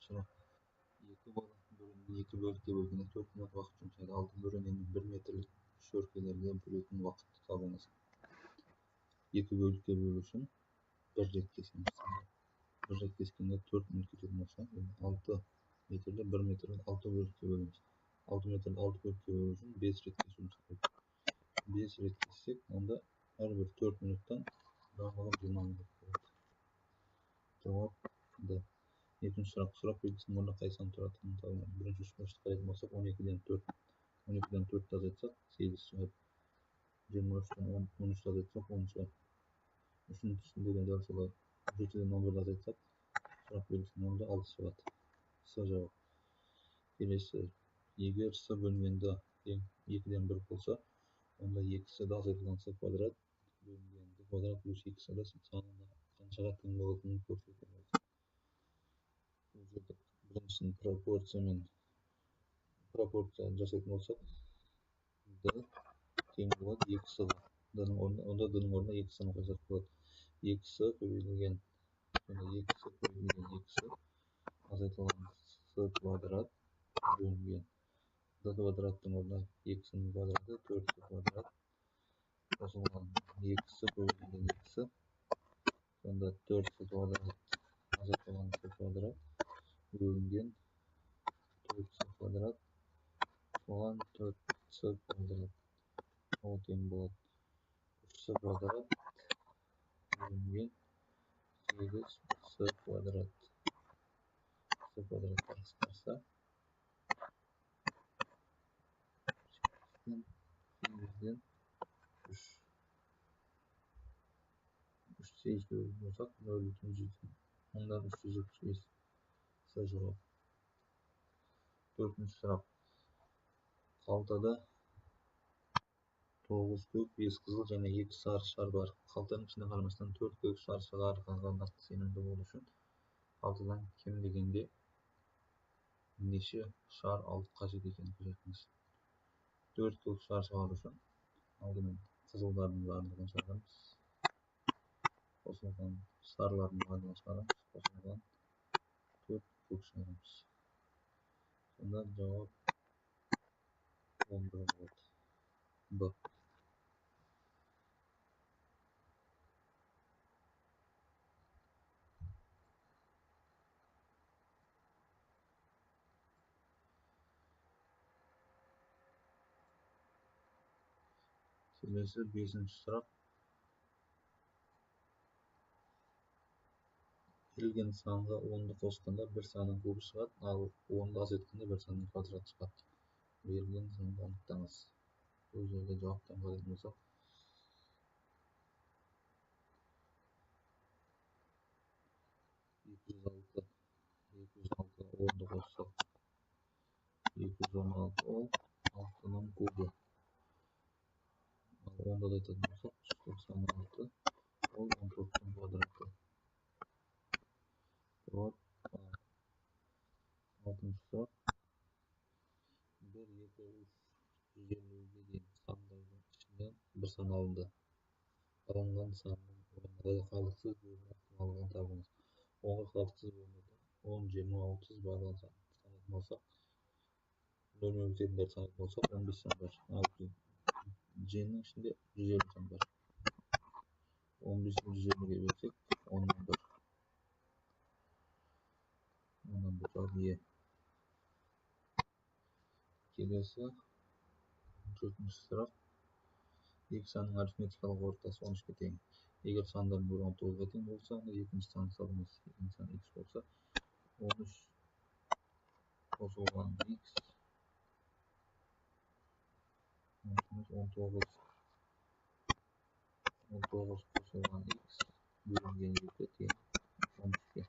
сұрақ. Екі бала бөлінген екі бөлікке бөлгенде 4 минут уақыт жұмсайды. Алты бөлінген 1 метрлік шөркелерге бөлетін уақытты табыңыз. Екі бөлікке бөлу үшін бір рет кесеміз. Бір рет кескенде 4 минут кететін болса, 6 метрді 1 метрді 6 бөлікке бөлеміз. 6 метрді 6 бөлікке бөлу үшін 5 рет кесуіміз керек. 5 рет кессек, онда әрбір 4 минуттан барлығы 20 минут болады. Жауап Д. Екінші сұрақ. Сұрақ белгісінің орнында қай сан тұратынын табыңыз. Бірінші үш қарайтын болсақ, 12-ден 4 азайтсақ 8 шығады. 23-тен 13 азайтсақ 10 шығады. Үшіншісінде де дәл солай. 7-ден 11 азайтсақ, сұрақ белгісінің орнында 6 шығады. С жауап. Келесі. Егер С бөлінгенде 2-ден 1 болса, онда 2С-ді азайтылған С квадрат бөлінген Д квадрат плюс 2С-ді санында қаншаға тең болатынын көрсетеміз. Бұл жерде біріншісін пропорция жасайтын болсақ, Д тең болады 2С-ға. Онда Д-ның орнына 2С-ны қойсақ болады. 2С көбейтілген 2С азайтылған С квадрат бөлінген Д квадраттың орнына 2С-ның квадраты 4С квадрат қосылған 2С көбейтілген 2С. Сонда 4С квадрат азайтылған С квадрат бөлінген 4С квадрат соған 4С квадрат. Ол тең болады 3С квадрат бөлінген 8С квадрат. С квадраттар қысқарса 8-ден 3 8-ге бөлетін болсақ 0,7. Ондан 375. С жауап. Төртінші сұрақ. Қалтада 9 көк, 5 қызыл және 2 сары шар бар. Қалтаның ішіне қарамастан 4 көк шар шығарғанға нақты сенімді болу үшін қалтадан кем дегенде неше шар алып қажет екенін көрсетіңіз. 4 көк шар шығару үшін алдымен қызылдардың барлығын шығарамыз. Қосылған сарылардың барлығын шығарамыз. Қосылған 4 көк шығарамыз. Сонда жауап 11 болады. Б. Келесі 5-ші сұрақ. Берілген санға 10-ды қосқанда бір санның кубы шығады, ал 10-ды азайтқанда бір санның квадраты шығады. Берілген санды анықтаңыз. Бұл жерде жауаптан қарайтын болсақ, 206 10-ды қоссақ 216 ол 6-ның кубы. Ал 10-ды азайтатын болсақ 196 ол 14-дің квадраты. Жауап А. 6-шы сұрақ. 1, 2, 3, 150-ге дейін сандардың ішінен бір сан алынды. Алынған санның орнында қалдықсыз бөлініп алынған табыңыз. Оңға қалдықсыз бөлінеді. 10, 20, 30 барлығын санайтын болсақ, 0-мен өтетіндерді санайтын болсақ, 15 сан бар. Ал G-нің ішінде 150 сан бар. 15-ні 150-ге бөлсек, 10-нан 1. 10-нан 1 жауап Е. Келесі 4-ші сұрақ. Екі санның арифметикалық ортасы 13-ге тең. Егер сандардың бірі 19-ға тең болса, екінші санды салыңыз. Екінші сан x болса, 13 қосылған x 19 қосылған x бөлінген 2 тең 13-ге.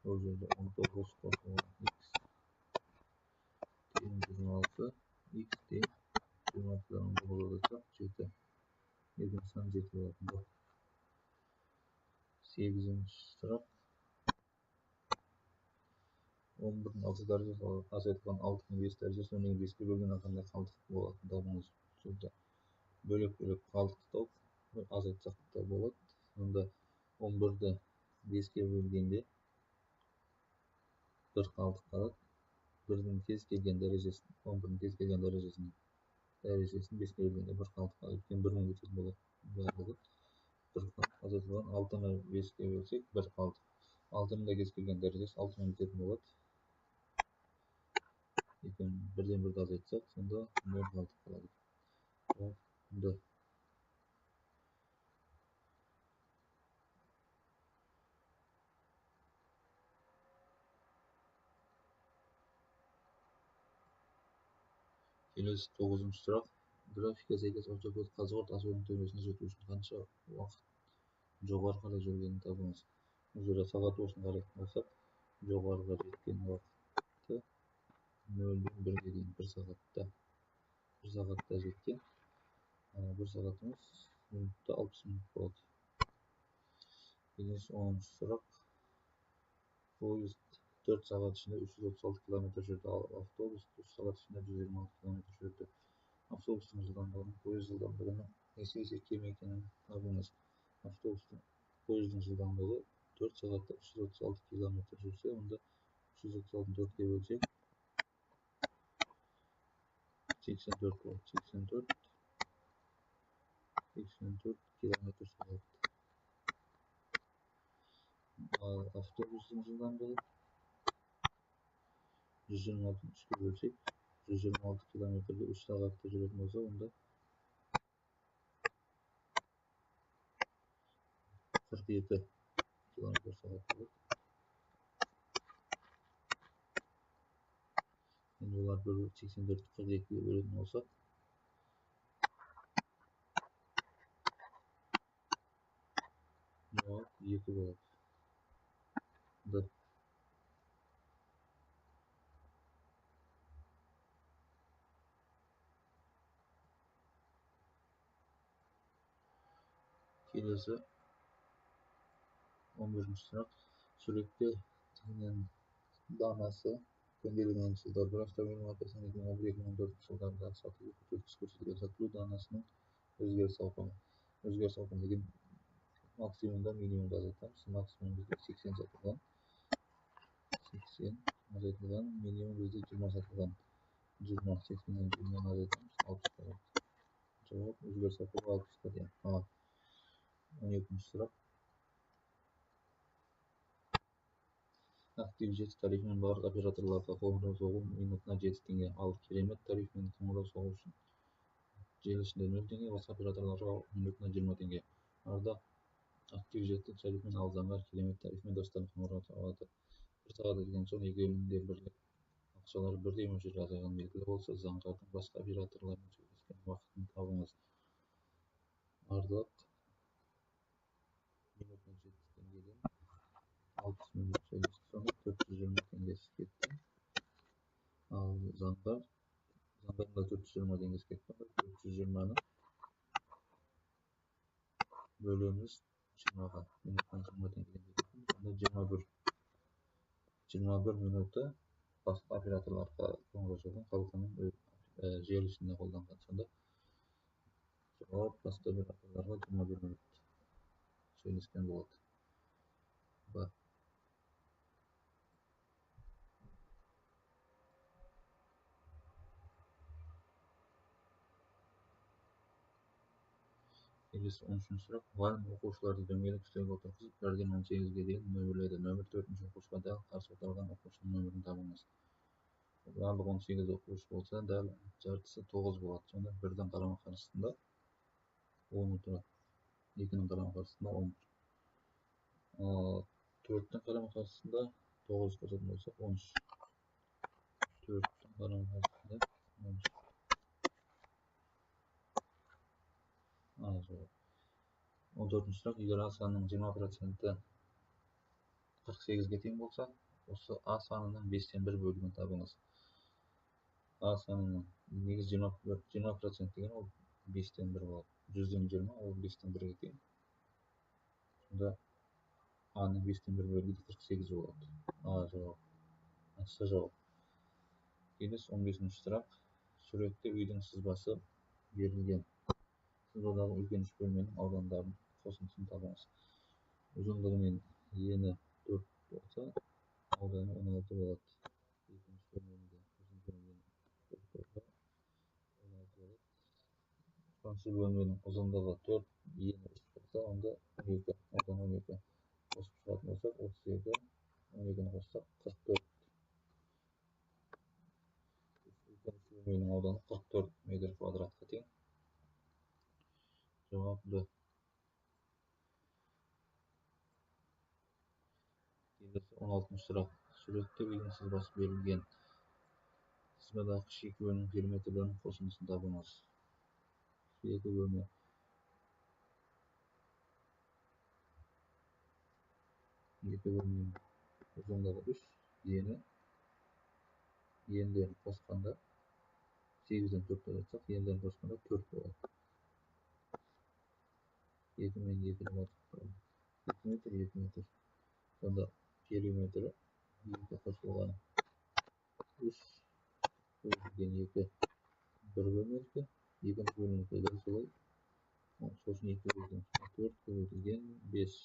Ол жерде 19 қосылған x тең 26, x тең 26-дан 19 азайтсақ 7. Екінші сан 7 болатын бұл. 8-ші сұрақ. 11-дің 6 дәрежесі азайтылған 6-ның 5 дәрежесі 5-ке бөлгенде қандай қалдық болатын табыңыз. Сонда бөлек-бөлек қалдықты тауып азайтсақ та болады. Сонда 11-ді 5-ке бөлгенде бір қалдық қалады. Бірдің кез келген дәрежесін, 11-дің кез келген дәрежесін 5-ке бөлгенде бір қалдық қалады. Өйткені 1-мен кететін болады барлығы. Бір азайтылған 6-ны 5-ке бөлсек бір қалдық. 6-ның да кез келген дәрежесі 6-мен кететін болады. Екеуін бірден бірді азайтсақ, сонда 0 қалдық қалады. Д. Келесі 9-шы сұрақ. Графикке сәйкес автопилот қазығұрт асуының төбесіне жету үшін қанша уақыт жоғары қарай жүргенін табыңыз. Бұл жерде сағат осыны қарайтын болсақ, жоғарыға жеткен уақыты 0-ден 1-ге дейін 1 сағатта жеткен. 1 сағатымыз минутта 60 минут болады. Келесі 10-шы сұрақ. Поезд 4 сағат ішінде 336 км жүрді, ал автобус 3 сағат ішінде 126 км жүрді. Автобустың жылдамдығының поезд жылдамдығының неше есе кем екенін табыңыз. Поездың жылдамдығы 4 сағатта 336 км жүрсе, онда 336-ны 4-ке бөлсек 84 болады. 84 км сағат. Ал автобустың жылдамдығы 126-ны 3-ке бөлсек 126 км-ді 3 сағатта жүретін болса, онда 47 км сағат болады. Енді олар 84-ті 42-ге бөлетін болсақ, жауап 2 болады. Д. Келесі 11-ші сұрақ. Суретте тігінен данасы көнделген жылдар. Bir автомобиль маркасының 2011-2014 жылдардағы сатылу көрсеткіші көрсетілген. Сатылу данасының өзгеріс ауқымы. Өзгеріс ауқымы деген максимумда минимумда азайтамыз. Максимум бізде 80 сатылған. 80 азайтылған. Минимум бізде 20 сатылған. 20, 80-нен 20-нен азайтамыз. 60 болады. Жауап өзгеріс ауқымы 60-қа дейін. 12-ші сұрақ. Актив жеті тарифімен барлық операторларға қоңырау соғу минутына 7 теңге, ал керемет тарифімен қоңырау соғу үшін желі ішінде 0 теңге, басқа операторларға минутына 20 теңге. Ардақ актив жеті тарифімен, ал заңғар керемет тарифімен достарын қоңырау соғады. 1 сағат өткен соң екеуінің де ақшалары бірдей мөлшерде азайғаны белгілі болса, заңғардың басқа операторлармен сөйлескен уақытын табыңыз. Ардақ минутына 7 теңгеден 60 минут сөйлесті, сонда 420 теңгесі кетті. Ал заңғардың да 420 теңгесі кетті. 420-ны бөлеміз 20-ға. Минуттан 20 теңгеден кетті. Сонда 21 минуты басқа операторларға қоңырау соғған, қалғанын желі ішінде қолданған. Сонда жауап басқа операторларға 21 минут сөйлескен болады. Бар. Келесі 13-ші сұрақ. Мұғалім оқушыларды дөңгелек үстелге отырғызып, 1-ден 18-ге дейін нөмірледі. Нөмір 4-ші оқушыға дәл қарсы отырған оқушының нөмірін табыңыз. Барлық 18 оқушы болса, дәл жартысы 9 болады. Сонда 1-дің қарама-қарсысында 10 отырады. 2-ның қарама-қарсысында 10. 4-дің қарама-қарсысында 9 қосатын болсақ 13. 4-дің қарама-қарсысында 13. Жауап. 14-ші сұрақ. Егер А санының 20% 48-ге тең болса, осы А санының 5-тен 1 бөлігін табыңыз. А санының негіз 20% деген ол 5-тен 1 болады. 100-ден 20 ол 5-тен 1-ге тең. Сонда Аның 5-тен 1 бөлігі 48 болады. Жауап. С жауап. Келесі 15-ші сұрақ. Суретте үйдің сызбасы берілген. Сызбадағы үлкен 3 бөлменің аудандарын қосындысын табыңыз. Ұзындығы мен ені 4 болса, Audany 16 болады. Екінші бөлмеде uzun bölmenin 16 болады. Üçüncü bölmenin uzunluğu 4, eni 3 болса, onda 12, одан 12 қосып шығатын болсақ, 32, 12-ні қоссақ 44. Екінші бөлменің ауданы 44 метр квадратқа тең. Жауап Б. Келесі 16-шы сұрақ. Суретте үйдің сызбасы берілген. Сызбадағы екі бөлменің периметрлерінің қосындысын табыңыз. Екі бөлме. Екі бөлменің ұзындығы 3, ендерін қосқанда 8-ден 4 айтсақ, ендерін қосқанда 4 болады. 2 мен 2-ні қосқанда 2 метр, 2 метр. Сонда периметрі 2 қосылған 3 бөлінген 2 бір бөлмелікі, екінші бөлмелікі дәл солай. Сосын 2 бөлінген 4 бөлінген 5.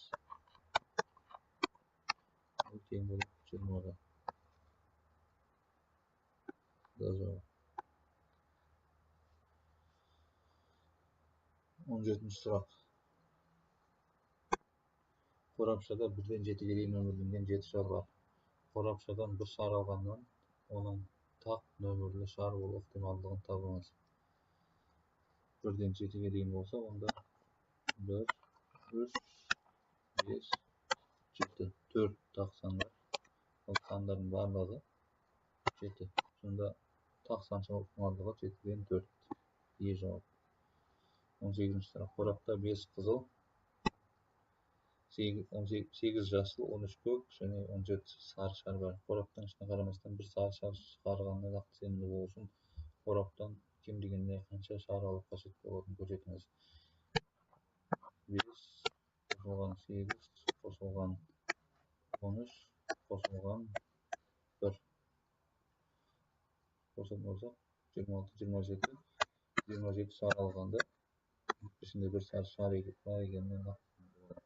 Ол тең болып 20-ға. Да жауап. 17-ші сұрақ. Қорапшада 1-ден 7-ге дейін нөмірленген 7 шар бар. Қорапшадан бір шар алғаннан, оның тақ нөмірлі шар болу ықтималдығын табыңыз. 1-ден 7-ге дейін болса, онда 1, 3, 5, 7, 4 тақ сандар. Ол сандардың барлығы 7. Сонда тақ сан шығу ықтималдығы 7-ден 4. Е жауап. 18-ші сұрақ. Қорапта 5 қызыл, 8 жасыл, 13 көк және 17 сары шар бар. Қораптың ішіне қарамастан бір сары шар шығарғанына нақты сенімді болу үшін қораптан кем дегенде қанша шар алу қажет болатынын көрсетіңіз. 5 қосылған 8 қосылған 13 қосылған 1 қосатын болсақ 26, 27 шар алғанда ішінде бір сары шар бар екеніне нақты болады.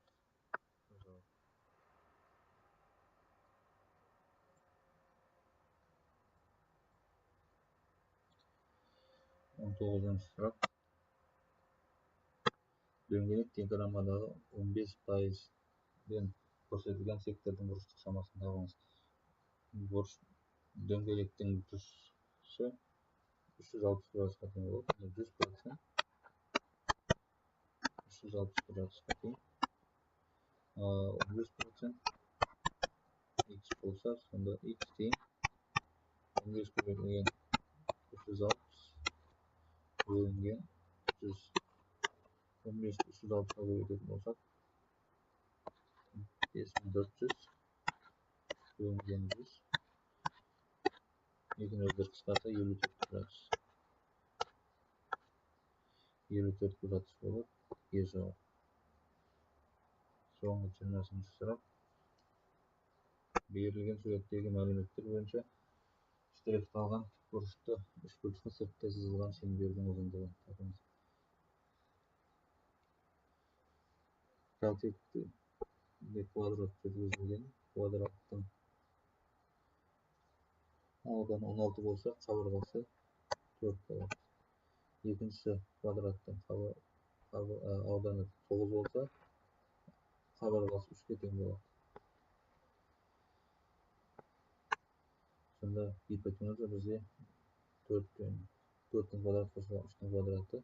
19-ші сұрақ. Дөңгелек диаграммадағы 15%-ден көрсетілген сектордың бұрыштық шамасын табыңыз. Дөңгелектің бұрышы 360 градусқа тең болады. 100% 360 градусқа тең. 100% x болса, сонда x тең 15 бөлінген 360 бөлінген 100. 15 360-ға бөлетін болсақ, 5400 бөлінген 100. Екіні өздері қысқарса 54 градус. 54 градус болады. Е жауап. Соңғы 20-ші сұрақ. Берілген суреттегі мәліметтер бойынша штрихталған тікбұрышты үшбұрышқа сырттай сызылған шеңбердің ұзындығын табыңыз. Катетте квадрат жүргізілген. Квадраттың ауданы 16 болса, қабырғасы 4 болады. Екінші квадраттың ауданы 9 болса, қабырғасы 3-ке тең болады. Сонда гипотенуза бізде 4-тің квадраты қосылған 3-тің квадраты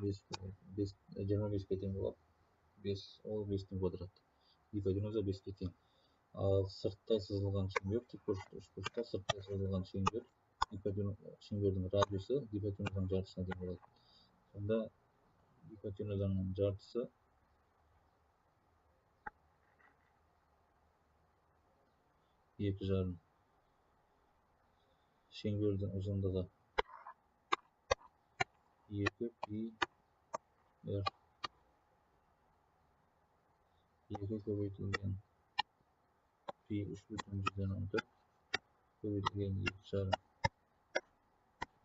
25-ке тең болады. 5 ол 5-тің квадраты. Гипотенуза 5-ке тең. Ал сырттай сызылған шеңбер, тікбұрышты үшбұрышта сырттай сызылған шеңбер, шеңбердің радиусы гипотенузаның жартысына тең болады. Сонда гипотенузаның жартысы 2,5. Шеңбердің ұзындығы 2 пи r. 2 көбейтілген пи 3,14 көбейтілген 2,5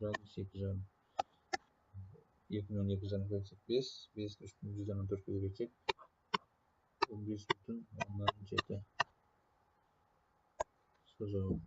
радиус 2,5. 2 мен 2,5 бөлсек 5, 5 3,14 көбейтсек 15,7. сызығы